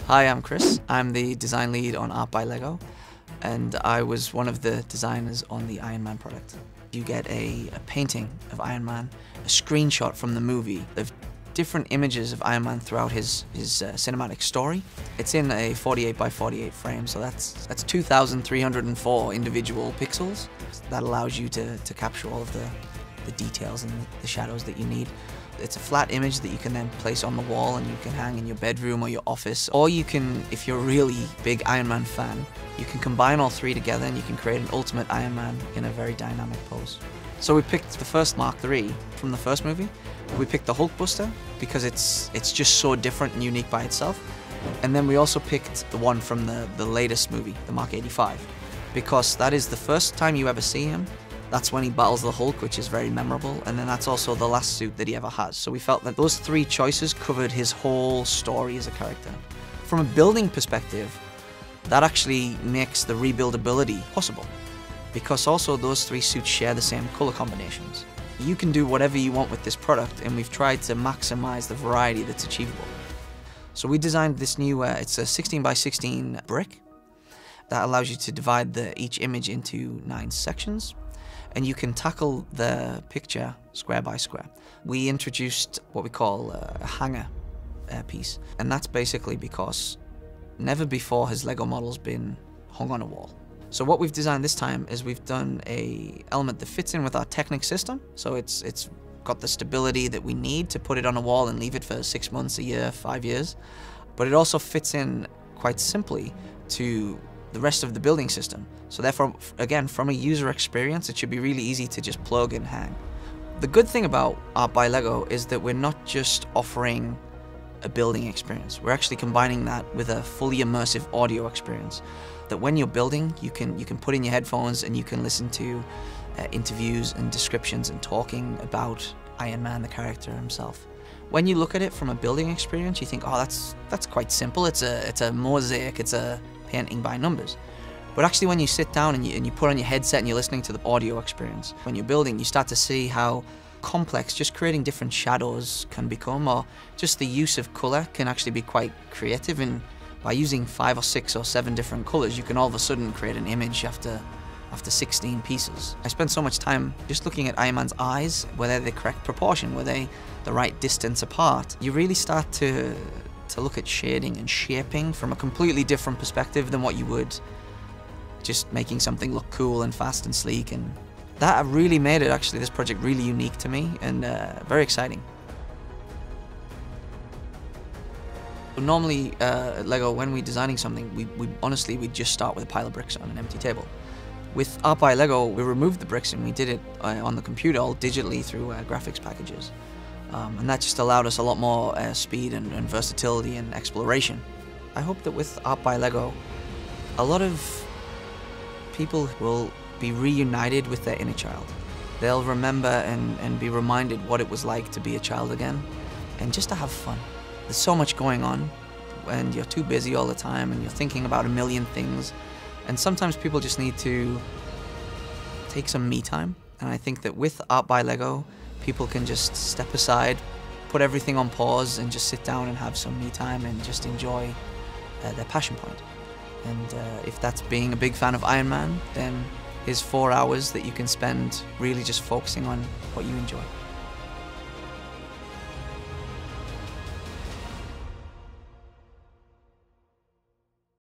Hi, I'm Chris. I'm the design lead on Art by Lego, and I was one of the designers on the Iron Man product. You get a painting of Iron Man, a screenshot from the movie of different images of Iron Man throughout his cinematic story. It's in a 48 by 48 frame, so that's 2,304 individual pixels. That allows you to capture all of the details and the shadows that you need. It's a flat image that you can then place on the wall and you can hang in your bedroom or your office. Or you can, if you're a really big Iron Man fan, you can combine all three together and you can create an ultimate Iron Man in a very dynamic pose. So we picked the first Mark III from the first movie. We picked the HULKBUSTER because it's just so different and unique by itself. And then we also picked the one from the latest movie, the Mark LXXXV, because that is the first time you ever see him. That's when he battles the Hulk, which is very memorable, and then that's also the last suit that he ever has. So we felt that those three choices covered his whole story as a character. From a building perspective, that actually makes the rebuildability possible, because also those three suits share the same color combinations. You can do whatever you want with this product, and we've tried to maximize the variety that's achievable. So we designed this new, it's a 16 by 16 brick that allows you to divide each image into 9 sections. And you can tackle the picture square by square. We introduced what we call a hanger piece, and that's basically because never before has Lego models been hung on a wall. So what we've designed this time is we've done an element that fits in with our Technic system, so it's got the stability that we need to put it on a wall and leave it for 6 months, a year, 5 years, but it also fits in quite simply to the rest of the building system. So therefore, again, from a user experience, it should be really easy to just plug and hang. The good thing about Art by Lego is that we're not just offering a building experience. We're actually combining that with a fully immersive audio experience. That when you're building, you can put in your headphones and you can listen to interviews and descriptions and talking about Iron Man, the character himself. When you look at it from a building experience, you think, oh, that's quite simple. It's a mosaic. It's a painting by numbers. But actually when you sit down and you put on your headset and you're listening to the audio experience, when you're building, you start to see how complex just creating different shadows can become, or just the use of color can actually be quite creative. And by using 5 or 6 or 7 different colors, you can all of a sudden create an image after 16 pieces. I spent so much time just looking at Iron Man's eyes, were they the correct proportion, were they the right distance apart. You really start to look at shading and shaping from a completely different perspective than what you would just making something look cool and fast and sleek, and that really made it, actually, this project really unique to me and very exciting. Normally at Lego, when we're designing something, we just start with a pile of bricks on an empty table. With Art by Lego, we removed the bricks and we did it on the computer, all digitally through graphics packages. And that just allowed us a lot more speed and versatility and exploration. I hope that with Art by Lego, a lot of people will be reunited with their inner child. They'll remember and be reminded what it was like to be a child again, and just to have fun. There's so much going on, and you're too busy all the time, and you're thinking about a million things, and sometimes people just need to take some me time. And I think that with Art by Lego, people can just step aside, put everything on pause, and just sit down and have some me time and just enjoy their passion point. And if that's being a big fan of Iron Man, then here's 4 hours that you can spend really just focusing on what you enjoy.